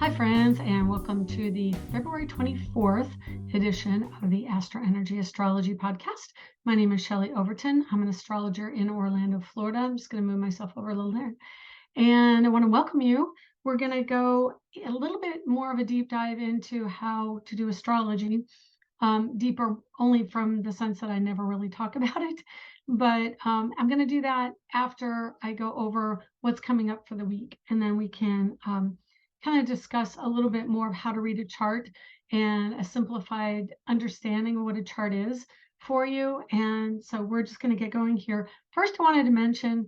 Hi, friends, and welcome to the February 24th edition of the AstroEnergy Astrology Podcast. My name is Shelley Overton. I'm an astrologer in Orlando, Florida. I'm just going to move myself over a little there. And I want to welcome you. We're going to go a little bit more of a deep dive into how to do astrology, deeper only from the sense that I never really talk about it. But I'm going to do that after I go over what's coming up for the week. And then we can kind of discuss a little bit more of how to read a chart and a simplified understanding of what a chart is for you. And so we're just going to get going here. First, I wanted to mention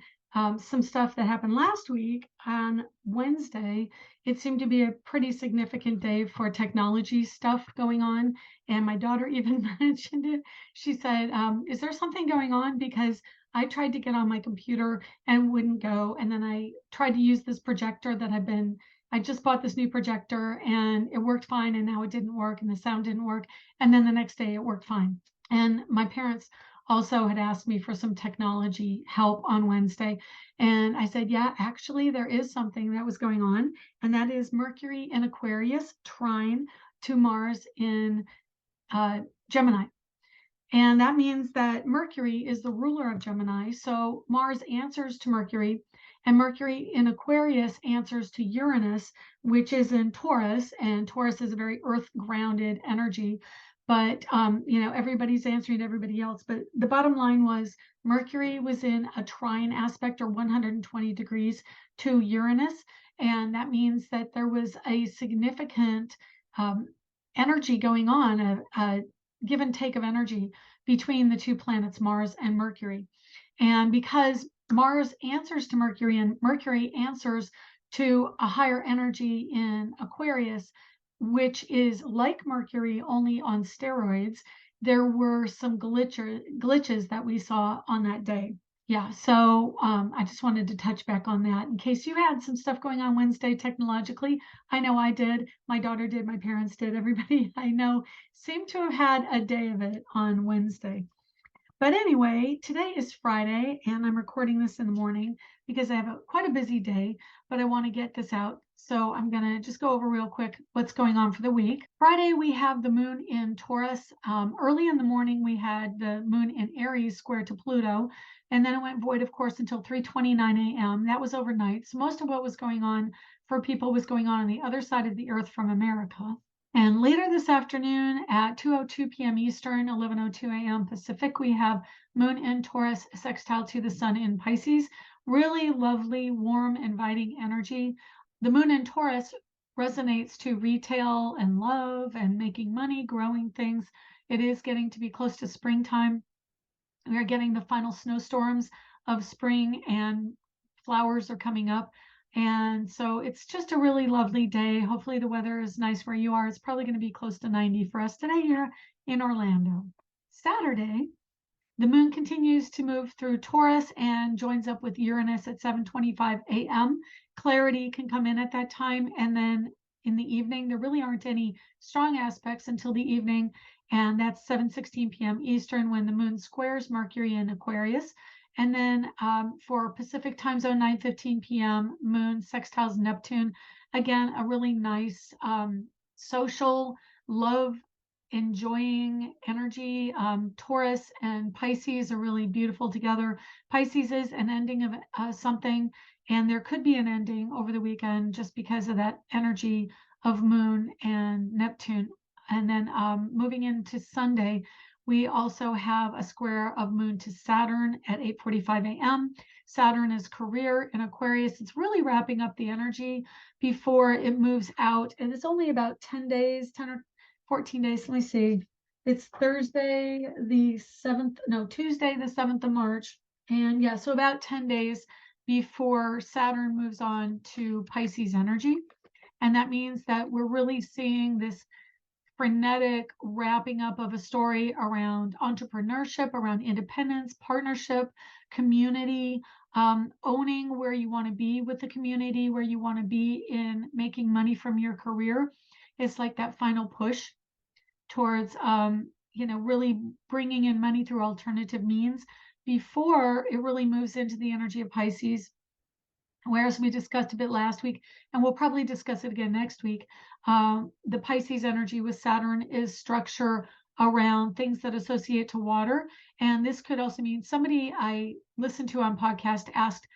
some stuff that happened last week on Wednesday. It seemed to be a pretty significant day for technology stuff going on. And my daughter even mentioned it. She said, is there something going on? Because I tried to get on my computer and wouldn't go. And then I tried to use this projector that I just bought this new projector and it worked fine, and now it didn't work and the sound didn't work. And then the next day it worked fine. And my parents also had asked me for some technology help on Wednesday. And I said, yeah, actually, there is something that was going on, and that is Mercury in Aquarius trine to Mars in Gemini. And that means that Mercury is the ruler of Gemini. So Mars answers to Mercury, and Mercury in Aquarius answers to Uranus, which is in Taurus. And Taurus is a very earth grounded energy. But, everybody's answering to everybody else. But the bottom line was Mercury was in a trine aspect, or 120 degrees, to Uranus. And that means that there was a significant energy going on, a give and take of energy between the two planets, Mars and Mercury. And because Mars answers to Mercury and Mercury answers to a higher energy in Aquarius, which is like Mercury only on steroids, there were some glitches that we saw on that day. Yeah, so I just wanted to touch back on that in case you had some stuff going on Wednesday technologically. I know I did, my daughter did, my parents did, everybody I know seemed to have had a day of it on Wednesday. But anyway, today is Friday, and I'm recording this in the morning because I have quite a busy day, but I want to get this out. So I'm going to just go over real quick what's going on for the week. Friday, we have the moon in Taurus. Early in the morning, we had the moon in Aries square to Pluto, and then it went void, of course, until 3:29 a.m. That was overnight. So most of what was going on for people was going on the other side of the earth from America. And later this afternoon at 2:02 p.m. Eastern, 11:02 a.m. Pacific, we have moon in Taurus sextile to the sun in Pisces. Really lovely, warm, inviting energy. The moon in Taurus resonates to retail and love and making money, growing things. It is getting to be close to springtime. We are getting the final snowstorms of spring, and flowers are coming up. And so it's just a really lovely day. Hopefully the weather is nice where you are. It's probably going to be close to 90 for us today here in Orlando. Saturday, the moon continues to move through Taurus and joins up with Uranus at 7:25 a.m. Clarity can come in at that time. And then in the evening, there really aren't any strong aspects until the evening. And that's 7:16 p.m. Eastern, when the moon squares Mercury in Aquarius. And then for Pacific time zone, 9:15 p.m., moon sextiles Neptune. Again, a really nice social, love, enjoying energy. Taurus and Pisces are really beautiful together. Pisces is an ending of something, and there could be an ending over the weekend just because of that energy of moon and Neptune. And then moving into Sunday, we also have a square of moon to Saturn at 8:45 a.m. Saturn is career in Aquarius. It's really wrapping up the energy before it moves out. And it's only about 10 days, 10 or 14 days. Let me see. It's Tuesday, the 7th of March. And yeah, so about 10 days before Saturn moves on to Pisces energy. And that means that we're really seeing this frenetic wrapping up of a story around entrepreneurship, around independence, partnership, community, owning where you want to be with the community, where you want to be in making money from your career. It's like that final push towards, really bringing in money through alternative means before it really moves into the energy of Pisces. Whereas we discussed a bit last week, and we'll probably discuss it again next week, the Pisces energy with Saturn is structure around things that associate to water. And this could also mean somebody I listened to on podcast asked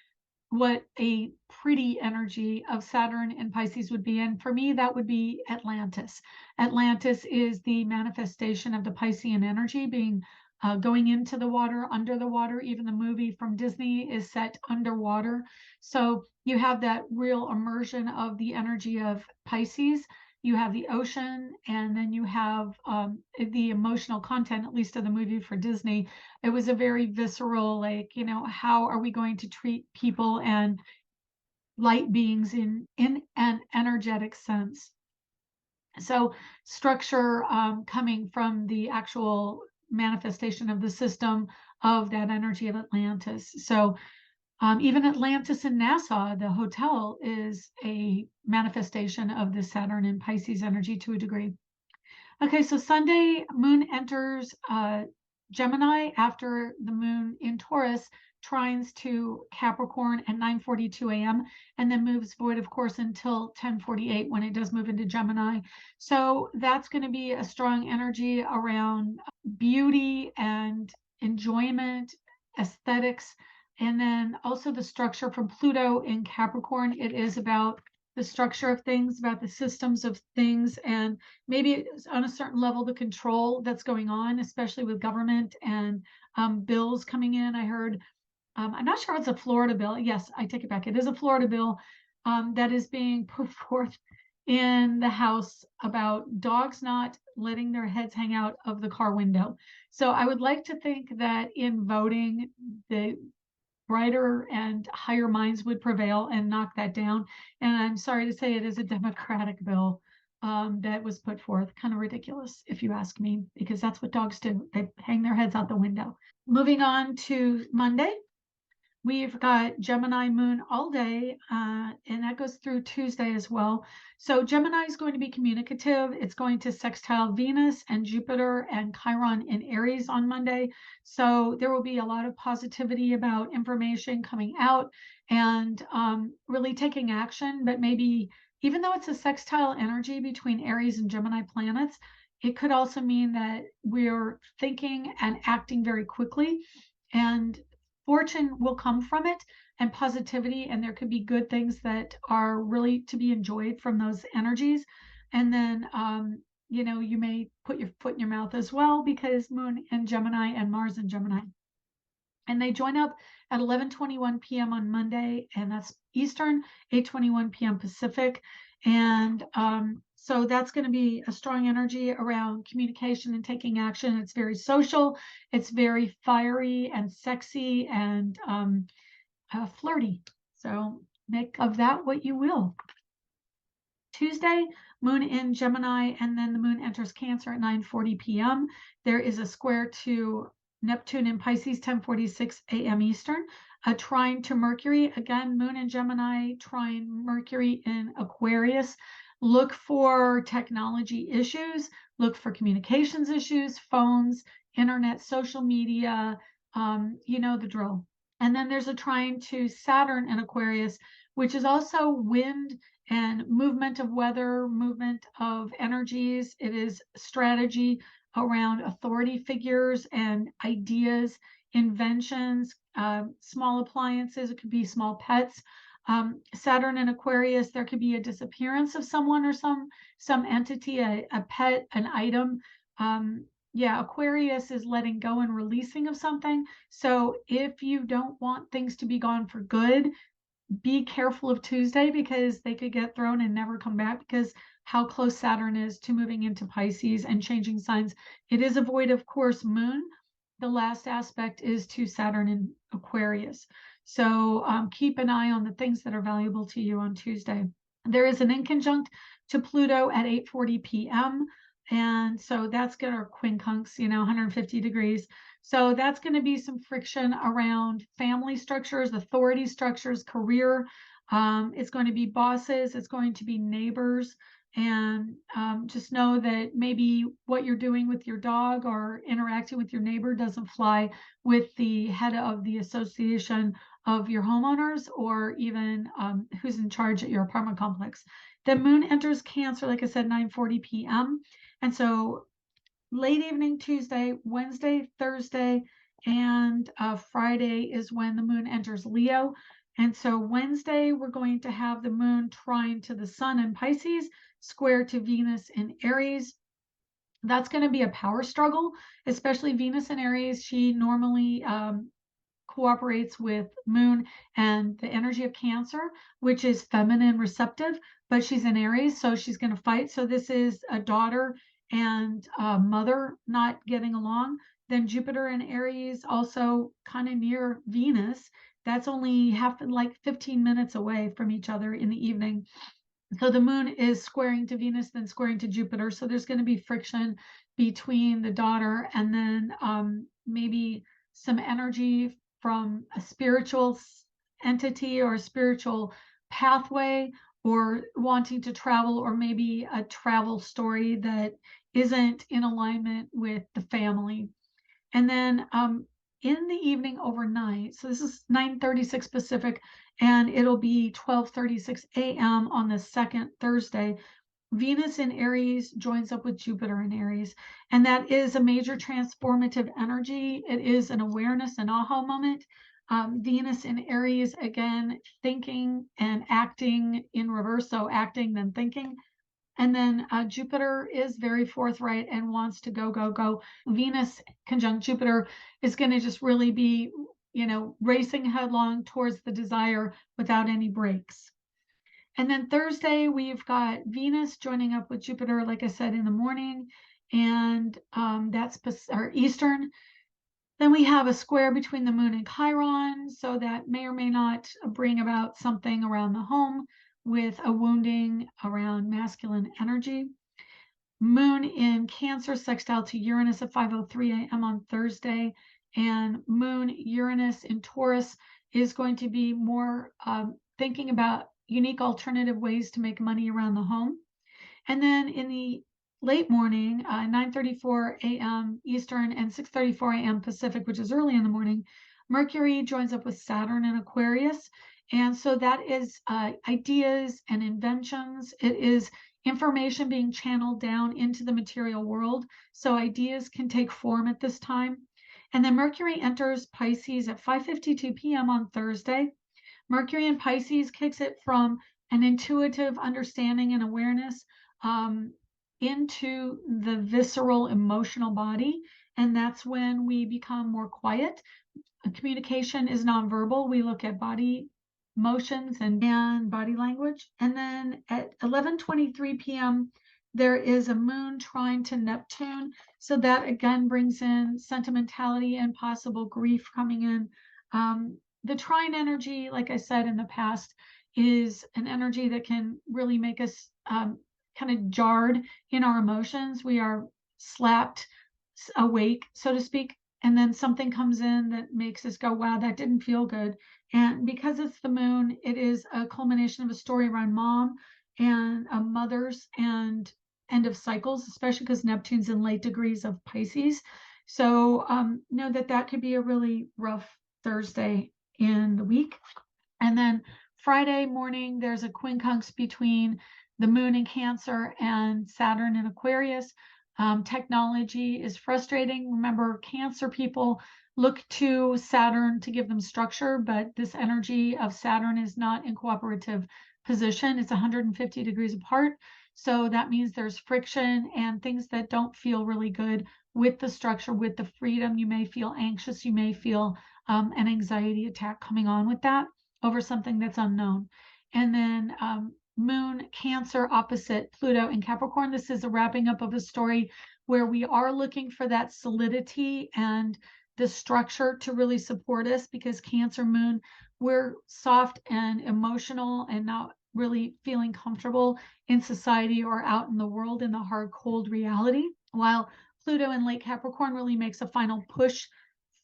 what a pretty energy of Saturn and Pisces would be. And for me, that would be Atlantis. Atlantis is the manifestation of the Piscean energy being going into the water, under the water. Even the movie from Disney is set underwater. So you have that real immersion of the energy of Pisces. You have the ocean, and then you have the emotional content, at least of the movie for Disney. It was a very visceral, like, how are we going to treat people and light beings in an energetic sense? So structure coming from the actual manifestation of the system of that energy of Atlantis. So even Atlantis in Nassau, the hotel, is a manifestation of the Saturn and Pisces energy to a degree. Okay, so Sunday, moon enters Gemini after the moon in Taurus trines to Capricorn at 9:42 a.m. and then moves void of course until 10:48 when it does move into Gemini. So that's going to be a strong energy around beauty and enjoyment, aesthetics, and then also the structure from Pluto in Capricorn. It is about the structure of things, about the systems of things, and maybe on a certain level, the control that's going on, especially with government and bills coming in. I heard, I'm not sure if it's a Florida bill. Yes, I take it back. It is a Florida bill that is being put forth in the House about dogs not letting their heads hang out of the car window. So I would like to think that in voting, the brighter and higher minds would prevail and knock that down. And I'm sorry to say it is a Democratic bill that was put forth. Kind of ridiculous, if you ask me, because that's what dogs do. They hang their heads out the window. Moving on to Monday, we've got Gemini moon all day, and that goes through Tuesday as well. So Gemini is going to be communicative. It's going to sextile Venus and Jupiter and Chiron in Aries on Monday. So there will be a lot of positivity about information coming out and really taking action. But maybe even though it's a sextile energy between Aries and Gemini planets, it could also mean that we're thinking and acting very quickly, and fortune will come from it and positivity, and there could be good things that are really to be enjoyed from those energies. And then you may put your foot in your mouth as well, because moon in Gemini and Mars in Gemini, and they join up at 11:21 p.m. on Monday, and that's Eastern, 8:21 p.m. Pacific. And so that's going to be a strong energy around communication and taking action. It's very social, it's very fiery and sexy and flirty. So make of that what you will. Tuesday, moon in Gemini, and then the moon enters Cancer at 9:40 p.m. There is a square to Neptune in Pisces, 10:46 a.m. Eastern. A trine to Mercury, again, moon in Gemini, trine Mercury in Aquarius. Look for technology issues, look for communications issues, phones, internet, social media, you know the drill. And then there's a trine to Saturn in Aquarius, which is also wind and movement of weather, movement of energies. It is strategy around authority figures and ideas, inventions, small appliances. It could be small pets. Saturn and Aquarius, there could be a disappearance of someone or some entity, a pet, an item. Yeah, Aquarius is letting go and releasing of something. So if you don't want things to be gone for good, be careful of Tuesday, because they could get thrown and never come back, because how close Saturn is to moving into Pisces and changing signs. It is a void, of course, moon. The last aspect is to Saturn in Aquarius. So keep an eye on the things that are valuable to you on Tuesday. There is an inconjunct to Pluto at 8:40 p.m. And so that's going to quincunx, 150 degrees. So that's going to be some friction around family structures, authority structures, career. It's going to be bosses. It's going to be neighbors. And just know that maybe what you're doing with your dog or interacting with your neighbor doesn't fly with the head of the association of your homeowners, or even who's in charge at your apartment complex. The moon enters Cancer, like I said, 9:40 p.m. And so late evening Tuesday, Wednesday, Thursday, and Friday is when the moon enters Leo. And so Wednesday, we're going to have the moon trine to the sun in Pisces, square to Venus in Aries. That's going to be a power struggle, especially Venus in Aries. She normally cooperates with moon and the energy of Cancer, which is feminine receptive, but she's in Aries, so she's going to fight. So this is a daughter and a mother not getting along. Then Jupiter in Aries, also kind of near Venus. That's only like 15 minutes away from each other in the evening. So the moon is squaring to Venus, then squaring to Jupiter. So there's going to be friction between the daughter, and then maybe some energy from a spiritual entity or a spiritual pathway, or wanting to travel, or maybe a travel story that isn't in alignment with the family. And then in the evening overnight, so this is 9:36 Pacific, and it'll be 12:36 a.m. on the second Thursday. Venus in Aries joins up with Jupiter in Aries, and that is a major transformative energy. It is an awareness, an aha moment. Venus in Aries, again, thinking and acting in reverse, so acting then thinking. And then Jupiter is very forthright and wants to go, go, go. Venus conjunct Jupiter is going to just really be, racing headlong towards the desire without any breaks. And then Thursday, we've got Venus joining up with Jupiter, like I said, in the morning, and that's Eastern. Then we have a square between the moon and Chiron, so that may or may not bring about something around the home with a wounding around masculine energy. Moon in Cancer sextile to Uranus at 5:03 a.m. on Thursday, and Moon Uranus in Taurus is going to be more thinking about unique alternative ways to make money around the home. And then in the late morning, 9:34 a.m. Eastern and 6:34 a.m. Pacific, which is early in the morning, Mercury joins up with Saturn in Aquarius. And so that is ideas and inventions. It is information being channeled down into the material world. So ideas can take form at this time. And then Mercury enters Pisces at 5:52 p.m. on Thursday. Mercury in Pisces kicks it from an intuitive understanding and awareness into the visceral emotional body. And that's when we become more quiet. Communication is nonverbal. We look at body motions and body language. And then at 11:23 p.m., there is a moon trine to Neptune. So that again brings in sentimentality and possible grief coming in. The trine energy, like I said in the past, is an energy that can really make us kind of jarred in our emotions. We are slapped awake, so to speak, and then something comes in that makes us go, wow, that didn't feel good. And because it's the moon, it is a culmination of a story around mom and mothers and end of cycles, especially because Neptune's in late degrees of Pisces. So know that could be a really rough Thursday in the week. And then Friday morning, there's a quincunx between the moon in Cancer and Saturn in Aquarius. Technology is frustrating. Remember, Cancer people look to Saturn to give them structure, but this energy of Saturn is not in cooperative position. It's 150 degrees apart. So that means there's friction and things that don't feel really good with the structure, with the freedom. You may feel anxious. You may feel an anxiety attack coming on with that over something that's unknown. And then Moon Cancer opposite Pluto in Capricorn. This is a wrapping up of a story where we are looking for that solidity and the structure to really support us, because Cancer Moon, we're soft and emotional and not really feeling comfortable in society or out in the world in the hard, cold reality, while Pluto in late Capricorn really makes a final push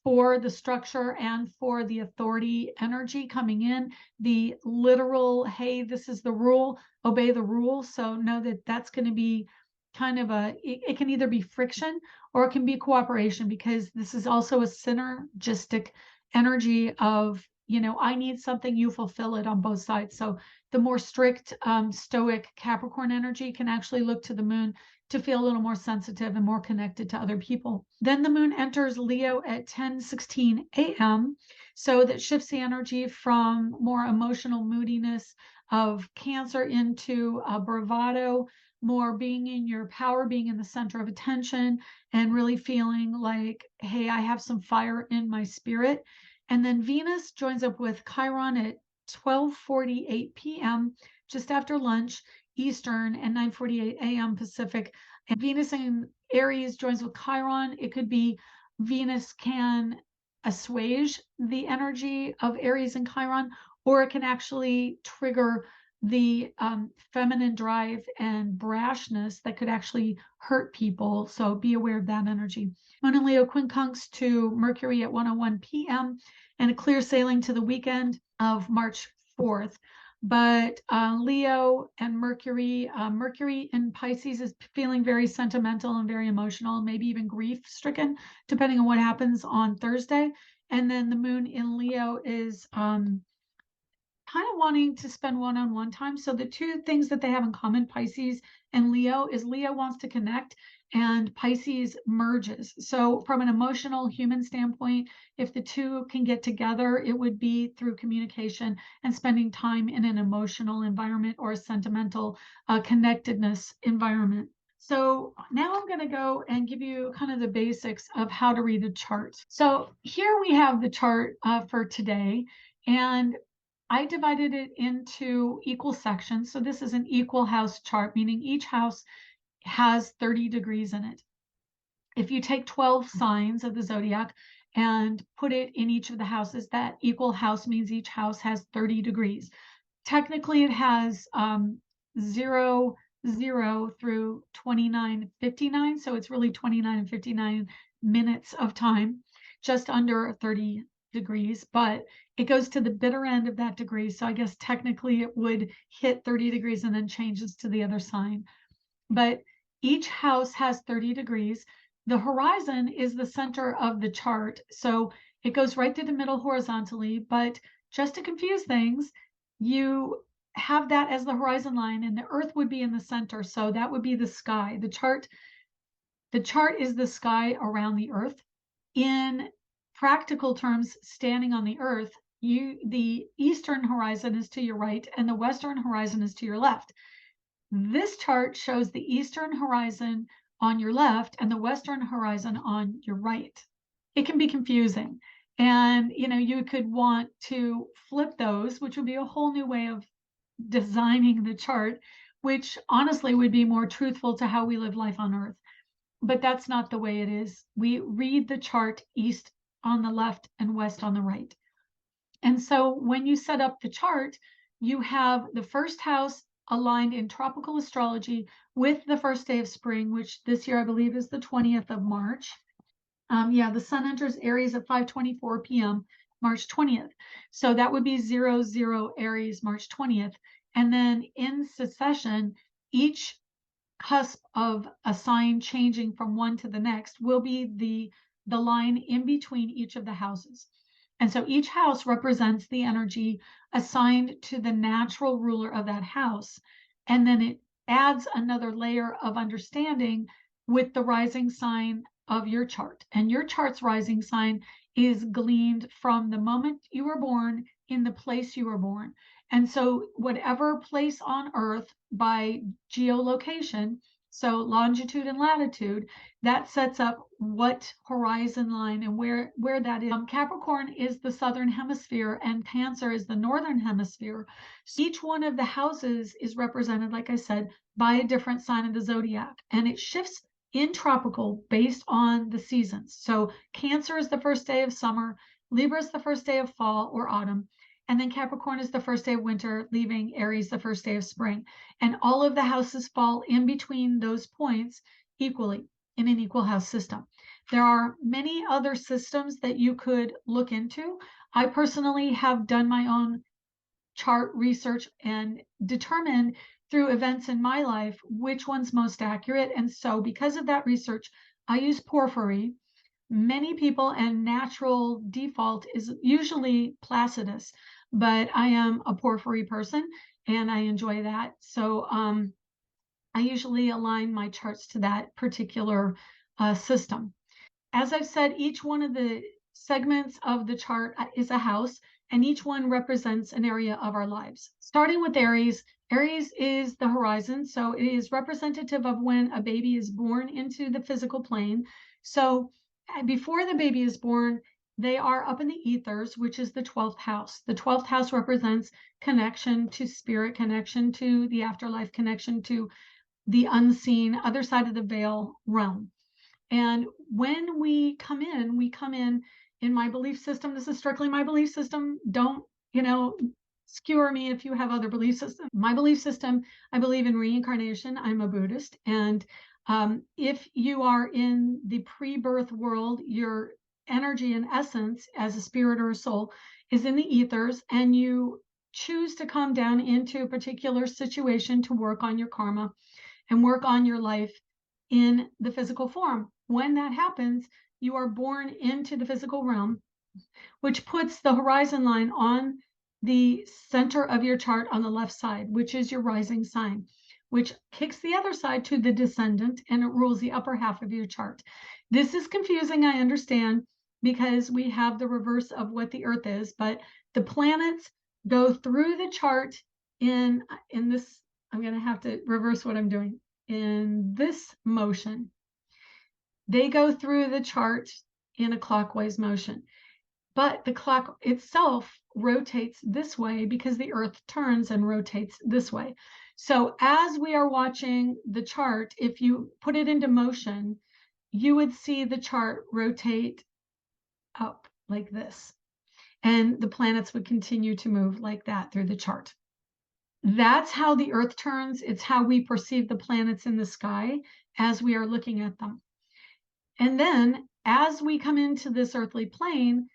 for the structure and for the authority energy coming in, the literal, hey, this is the rule, obey the rule. So know that that's going to be kind of it can either be friction or it can be cooperation, because this is also a synergistic energy of, I need something, you fulfill it on both sides. So the more strict, stoic Capricorn energy can actually look to the moon to feel a little more sensitive and more connected to other people. Then the moon enters Leo at 10:16 a.m. So that shifts the energy from more emotional moodiness of Cancer into bravado, more being in your power, being in the center of attention, and really feeling like, hey, I have some fire in my spirit. And then Venus joins up with Chiron at 12:48 p.m., just after lunch Eastern, and 9:48 a.m. Pacific. And Venus in Aries joins with Chiron. It could be Venus can assuage the energy of Aries and Chiron, or it can actually trigger the feminine drive and brashness that could actually hurt people. So be aware of that energy. Moon and Leo quincunx to Mercury at 1:01 p.m. and a clear sailing to the weekend of March 4th. But Leo and Mercury in Pisces is feeling very sentimental and very emotional, maybe even grief stricken, depending on what happens on Thursday. And then the moon in Leo is kind of wanting to spend one-on-one time. So the two things that they have in common, Pisces and Leo, is Leo wants to connect and Pisces merges. So from an emotional human standpoint, if the two can get together, it would be through communication and spending time in an emotional environment or a sentimental connectedness environment. So now I'm going to go and give you kind of the basics of how to read a chart. So here we have the chart for today, and I divided it into equal sections. So this is an equal house chart, meaning each house has 30 degrees in it. If you take 12 signs of the zodiac and put it in each of the houses, that equal house means each house has 30 degrees. Technically, it has 0, 0 through 29:59. So it's really 29 and 59 minutes of time, just under 30 degrees, but it goes to the bitter end of that degree. So I guess technically it would hit 30 degrees and then changes to the other sign. But each house has 30 degrees. The horizon is the center of the chart. So it goes right through the middle horizontally, but just to confuse things, you have that as the horizon line and the earth would be in the center. So that would be the sky. The chart is the sky around the earth. In practical terms, standing on the earth, the eastern horizon is to your right and the western horizon is to your left. This chart shows the eastern horizon on your left and the western horizon on your right. It can be confusing. And you could want to flip those, which would be a whole new way of designing the chart, which honestly would be more truthful to how we live life on earth. But that's not the way it is. We read the chart east on the left and west on the right. And so when you set up the chart, you have the first house aligned in tropical astrology with the first day of spring, which this year I believe is the 20th of March. The sun enters Aries at 5:24 p.m. March 20th. So that would be 00 Aries March 20th. And then in succession, each cusp of a sign changing from one to the next will be the line in between each of the houses. And so each house represents the energy assigned to the natural ruler of that house. And then it adds another layer of understanding with the rising sign of your chart. And your chart's rising sign is gleaned from the moment you were born in the place you were born. And so whatever place on earth by geolocation, so longitude and latitude, that sets up what horizon line and where that is. Capricorn is the southern hemisphere and Cancer is the northern hemisphere. So each one of the houses is represented, like I said, by a different sign of the zodiac, and it shifts in tropical based on the seasons. So Cancer is the first day of summer, Libra is the first day of fall or autumn, and then Capricorn is the first day of winter, leaving Aries the first day of spring. And all of the houses fall in between those points equally in an equal house system. There are many other systems that you could look into. I personally have done my own chart research and determined through events in my life which one's most accurate. And so because of that research, I use porphyry, many people, and natural default is usually Placidus, but I am a porphyry person and I enjoy that. So I usually align my charts to that particular system. As I've said, each one of the segments of the chart is a house, and each one represents an area of our lives. Starting with Aries, Aries is the horizon, so it is representative of when a baby is born into the physical plane. So before the baby is born, they are up in the ethers, which is the 12th house. The 12th house represents connection to spirit, connection to the afterlife, connection to the unseen, other side of the veil realm. And when we come in my belief system. This is strictly my belief system. Don't, skewer me if you have other belief systems. My belief system, I believe in reincarnation. I'm a Buddhist. And if you are in the pre-birth world, your energy and essence as a spirit or a soul is in the ethers, and you choose to come down into a particular situation to work on your karma and work on your life in the physical form. When that happens, you are born into the physical realm, which puts the horizon line on the center of your chart on the left side, which is your rising sign, which kicks the other side to the descendant, and it rules the upper half of your chart. This is confusing, I understand, because we have the reverse of what the earth is, but the planets go through the chart in this. I'm going to have to reverse what I'm doing in this motion. They go through the chart in a clockwise motion, but the clock itself rotates this way because the earth turns and rotates this way. So as we are watching the chart, if you put it into motion, you would see the chart rotate up like this, and the planets would continue to move like that through the chart. That's how the earth turns. It's how we perceive the planets in the sky as we are looking at them. And then as we come into this earthly plane,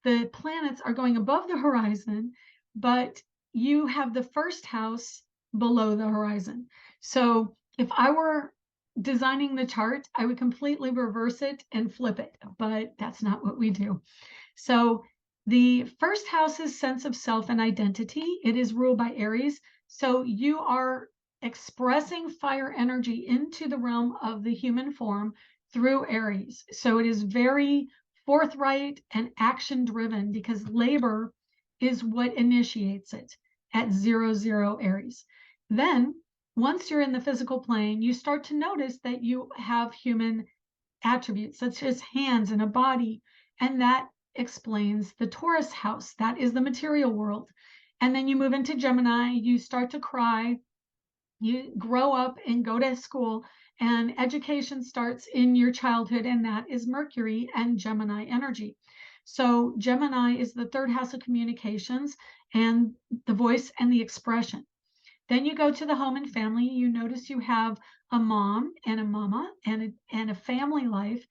the planets are going above the horizon, but you have the first house below the horizon. So if I were designing the chart, I would completely reverse it and flip it, but that's not what we do. So the first house is sense of self and identity. It is ruled by Aries. So you are expressing fire energy into the realm of the human form through Aries. So it is very forthright and action driven because labor is what initiates it at 00 Aries. Then once you're in the physical plane, you start to notice that you have human attributes such as hands and a body, and that explains the Taurus house. That is the material world. And then you move into Gemini, you start to cry, you grow up and go to school, and education starts in your childhood, and that is Mercury and Gemini energy. So Gemini is the third house of communications and the voice and the expression. Then you go to the home and family. You notice you have a mom and a mama and a family life,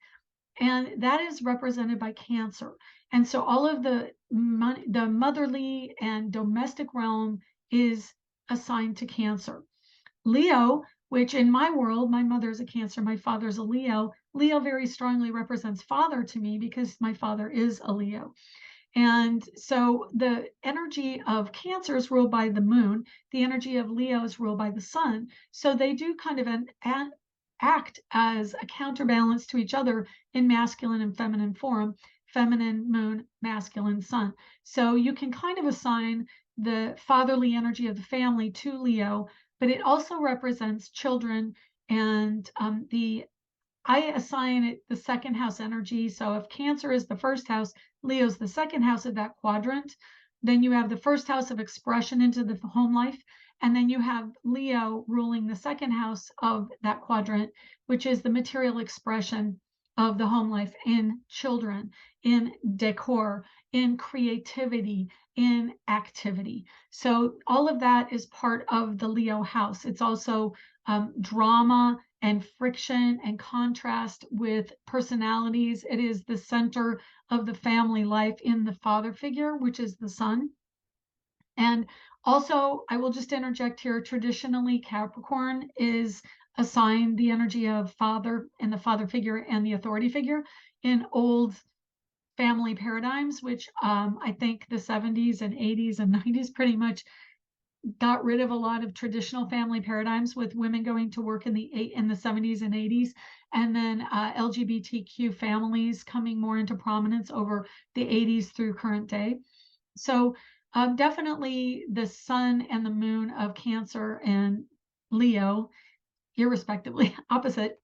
and that is represented by Cancer. And so all of the motherly and domestic realm is assigned to Cancer. Leo, which in my world, my mother is a Cancer, my father's a Leo. Leo very strongly represents father to me because my father is a Leo. And so the energy of Cancer is ruled by the moon. The energy of Leo is ruled by the sun. So they do kind of act as a counterbalance to each other in masculine and feminine form. Feminine moon, masculine sun. So you can kind of assign the fatherly energy of the family to Leo, but it also represents children, and I assign it the second house energy. So if Cancer is the first house, Leo's the second house of that quadrant. Then you have the first house of expression into the home life. And then you have Leo ruling the second house of that quadrant, which is the material expression of the home life in children, in decor, in creativity, in activity. So all of that is part of the Leo house. It's also drama and friction and contrast with personalities. It is the center of the family life in the father figure, which is the sun. And also, I will just interject here, traditionally Capricorn is assigned the energy of father and the father figure and the authority figure. in old family paradigms, which I think the 70s and 80s and 90s pretty much got rid of a lot of traditional family paradigms, with women going to work in the 70s and 80s, and then LGBTQ families coming more into prominence over the 80s through current day. So definitely the sun and the moon of Cancer and Leo, irrespectively, opposite,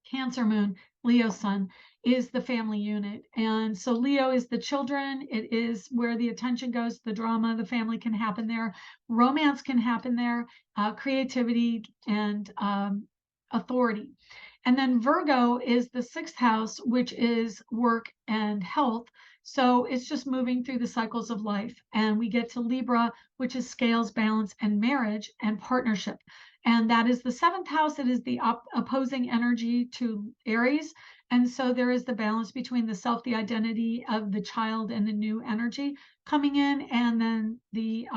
Cancer moon, Leo sun, is the family unit. And so Leo is the children. It is where the attention goes, the drama, the family can happen there. Romance can happen there, creativity and authority. And then Virgo is the sixth house, which is work and health. So it's just moving through the cycles of life. And we get to Libra, which is scales, balance, and marriage and partnership. And that is the seventh house. It is the opposing energy to Aries. And so there is the balance between the self, the identity of the child, and the new energy coming in, and then the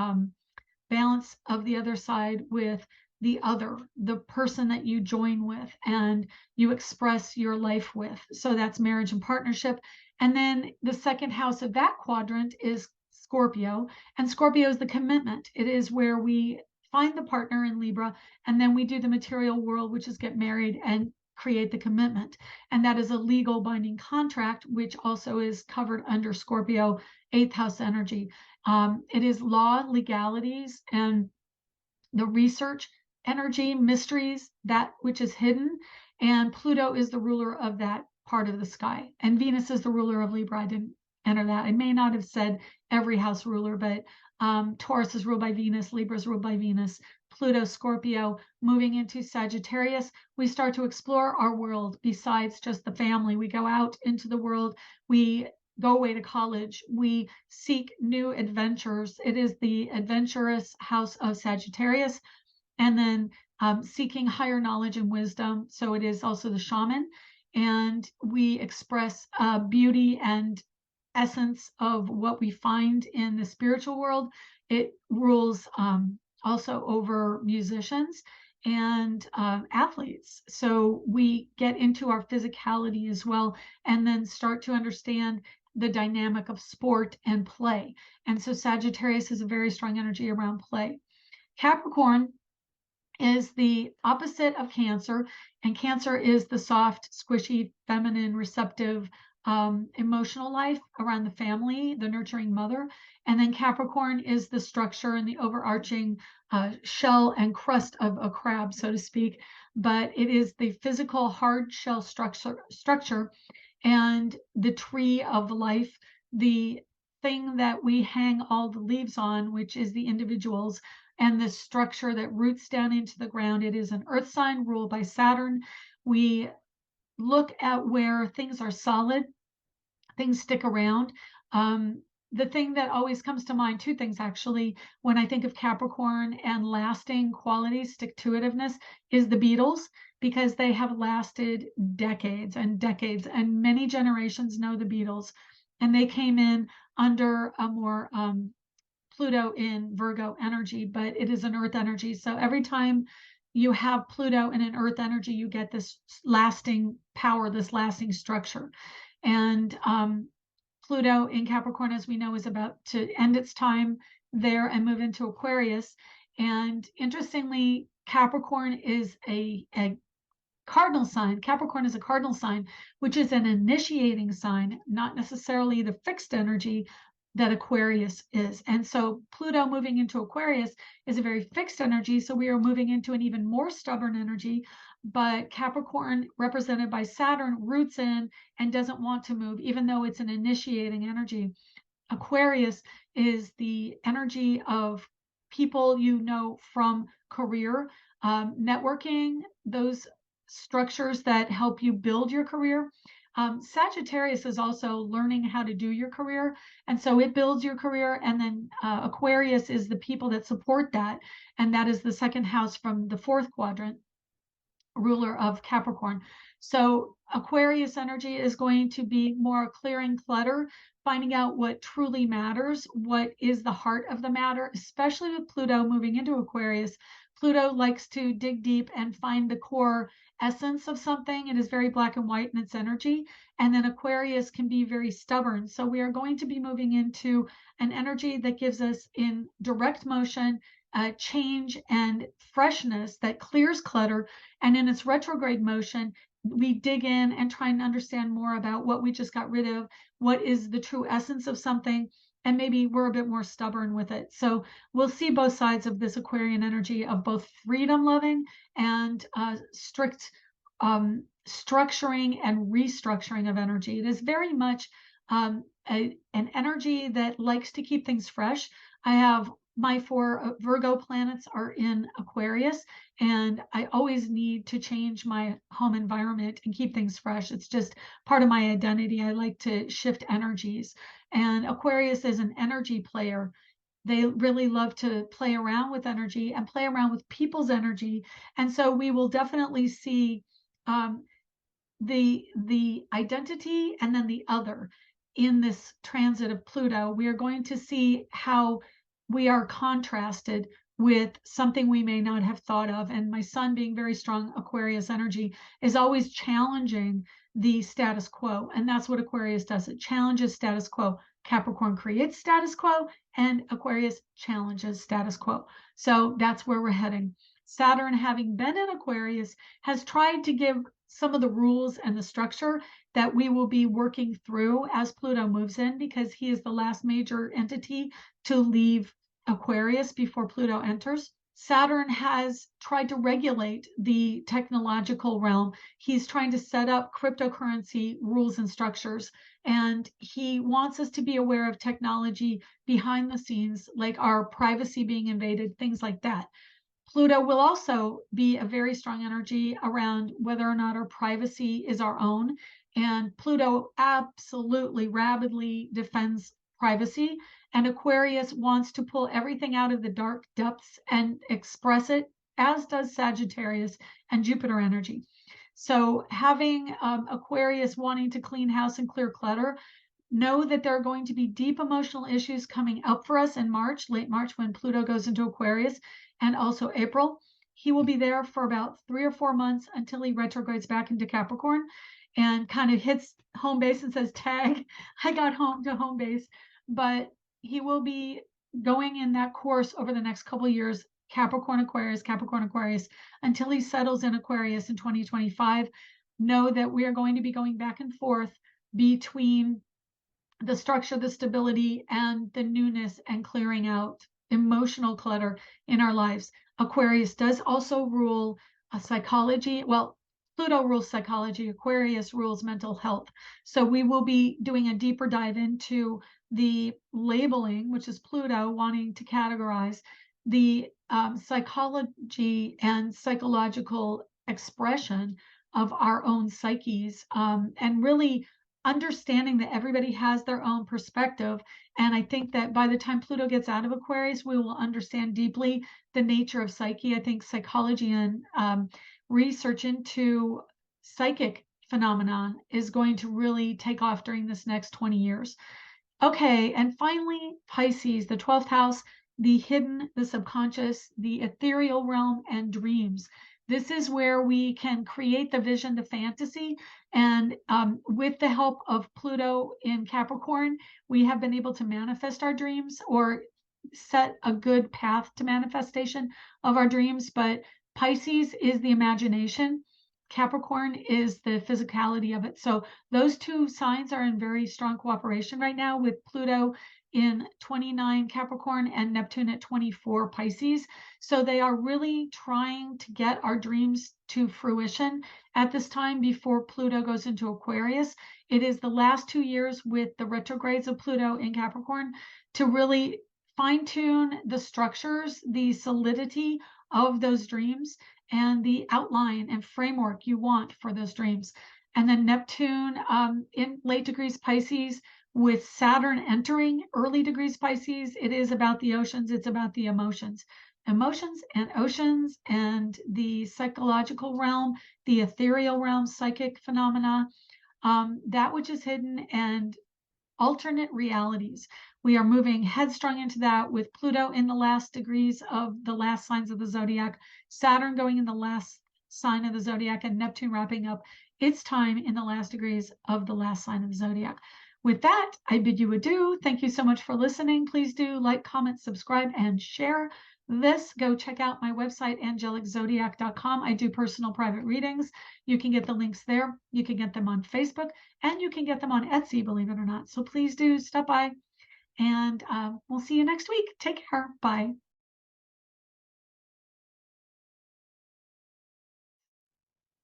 balance of the other side with the other, the person that you join with and you express your life with. So that's marriage and partnership. And then the second house of that quadrant is Scorpio, and Scorpio is the commitment. It is where we find the partner in Libra, and then we do the material world, which is get married and create the commitment. And that is a legal binding contract, which also is covered under Scorpio, eighth house energy. It is law, legalities, and the research, energy, mysteries, that which is hidden. And Pluto is the ruler of that part of the sky. And Venus is the ruler of Libra. I didn't enter that. I may not have said every house ruler, but Taurus is ruled by Venus, Libra is ruled by Venus, Pluto, Scorpio, moving into Sagittarius. We start to explore our world besides just the family. We go out into the world. We go away to college. We seek new adventures. It is the adventurous house of Sagittarius. And then seeking higher knowledge and wisdom. So it is also the shaman. And we express beauty and essence of what we find in the spiritual world. It rules also over musicians and athletes. So we get into our physicality as well, and then start to understand the dynamic of sport and play. And so Sagittarius has a very strong energy around play. Capricorn is the opposite of Cancer, and Cancer is the soft, squishy, feminine, receptive, emotional life around the family, the nurturing mother. And then Capricorn is the structure and the overarching shell and crust of a crab, so to speak. But it is the physical hard shell structure and the tree of life, the thing that we hang all the leaves on, which is the individuals, and the structure that roots down into the ground. It is an earth sign ruled by Saturn. We look at where things are solid, things stick around. The thing that always comes to mind, two things actually, when I think of Capricorn and lasting qualities, stick-to-itiveness, is the Beatles, because they have lasted decades and decades, and many generations know the Beatles. And they came in under a more Pluto in Virgo energy, but it is an earth energy. So every time you have Pluto in an earth energy, you get this lasting power, this lasting structure. And Pluto in Capricorn, as we know, is about to end its time there and move into Aquarius. And interestingly, Capricorn is a cardinal sign. Capricorn is a cardinal sign, which is an initiating sign, not necessarily the fixed energy that Aquarius is. And so Pluto moving into Aquarius is a very fixed energy. So we are moving into an even more stubborn energy. But Capricorn, represented by Saturn, roots in and doesn't want to move, even though it's an initiating energy. Aquarius is the energy of people you know from career, networking, those structures that help you build your career. Sagittarius is also learning how to do your career, and so it builds your career. And then Aquarius is the people that support that, and that is the second house from the fourth quadrant, ruler of Capricorn. So Aquarius energy is going to be more clearing clutter, finding out what truly matters, what is the heart of the matter, especially with Pluto moving into Aquarius. Pluto likes to dig deep and find the core essence of something. It is very black and white in its energy. And then Aquarius can be very stubborn. So we are going to be moving into an energy that gives us in direct motion, change and freshness that clears clutter. And in its retrograde motion, we dig in and try and understand more about what we just got rid of, what is the true essence of something, and maybe we're a bit more stubborn with it. So we'll see both sides of this Aquarian energy of both freedom loving and strict structuring and restructuring of energy. It is very much an energy that likes to keep things fresh. I have my 4 Virgo planets are in Aquarius, and I always need to change my home environment and keep things fresh. It's just part of my identity. I like to shift energies, and Aquarius is an energy player. They really love to play around with energy and play around with people's energy. And so we will definitely see um, the identity and then the other in this transit of Pluto. We are going to see how we are contrasted with something we may not have thought of. And my son, being very strong Aquarius energy, is always challenging the status quo. And that's what Aquarius does. It challenges status quo. Capricorn creates status quo, and Aquarius challenges status quo. So that's where we're heading. Saturn, having been in Aquarius, has tried to give some of the rules and the structure that we will be working through as Pluto moves in, because he is the last major entity to leave Aquarius before Pluto enters. Saturn has tried to regulate the technological realm. He's trying to set up cryptocurrency rules and structures, and he wants us to be aware of technology behind the scenes, like our privacy being invaded, things like that. Pluto will also be a very strong energy around whether or not our privacy is our own. And Pluto absolutely rabidly defends privacy. And Aquarius wants to pull everything out of the dark depths and express it, as does Sagittarius and Jupiter energy. So having Aquarius wanting to clean house and clear clutter, know that there are going to be deep emotional issues coming up for us in March, late March, when Pluto goes into Aquarius, and also April. He will be there for about 3 or 4 months until he retrogrades back into Capricorn and kind of hits home base and says, tag, I got home to home base. But he will be going in that course over the next couple of years, Capricorn, Aquarius, until he settles in Aquarius in 2025. Know that we are going to be going back and forth between the structure, the stability, and the newness, and clearing out emotional clutter in our lives. Aquarius does also rule psychology. Well, Pluto rules psychology, Aquarius rules mental health. So we will be doing a deeper dive into the labeling, which is Pluto wanting to categorize the psychology and psychological expression of our own psyches, and really understanding that everybody has their own perspective. And I think that by the time Pluto gets out of Aquarius, we will understand deeply the nature of psyche. I think psychology and research into psychic phenomenon is going to really take off during this next 20 years. Okay, and finally, Pisces, the 12th house, the hidden, the subconscious, the ethereal realm, and dreams. This is where we can create the vision, the fantasy. And with the help of Pluto in Capricorn, we have been able to manifest our dreams or set a good path to manifestation of our dreams. But Pisces is the imagination. Capricorn is the physicality of it. So those 2 signs are in very strong cooperation right now, with Pluto in 29 Capricorn and Neptune at 24 Pisces. So they are really trying to get our dreams to fruition at this time before Pluto goes into Aquarius. It is the last 2 years with the retrogrades of Pluto in Capricorn to really fine tune the structures, the solidity of those dreams, and the outline and framework you want for those dreams. And then Neptune in late degrees Pisces, with Saturn entering early degrees Pisces, it is about the oceans, it's about the emotions. Emotions and oceans and the psychological realm, the ethereal realm, psychic phenomena, that which is hidden and alternate realities. We are moving headstrong into that with Pluto in the last degrees of the last signs of the zodiac, Saturn going in the last sign of the zodiac, and Neptune wrapping up its time in the last degrees of the last sign of the zodiac. With that, I bid you adieu. Thank you so much for listening. Please do like, comment, subscribe, and share this. Go check out my website, angeliczodiac.com. I do personal private readings. You can get the links there. You can get them on Facebook, and you can get them on Etsy, believe it or not. So please do stop by, and we'll see you next week. Take care. Bye.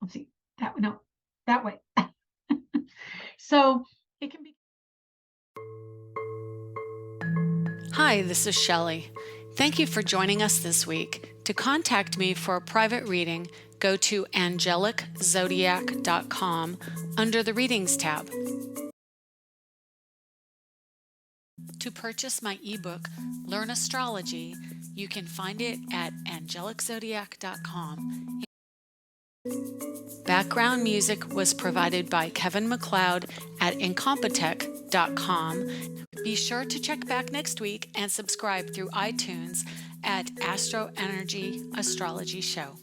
Let's see. That way. So it can be. Hi, this is Shelley. Thank you for joining us this week. To contact me for a private reading, go to angeliczodiac.com under the Readings tab. To purchase my ebook, Learn Astrology, you can find it at angeliczodiac.com. Background music was provided by Kevin MacLeod at incompetech.com. Be sure to check back next week and subscribe through iTunes at AstroEnergy Astrology Show.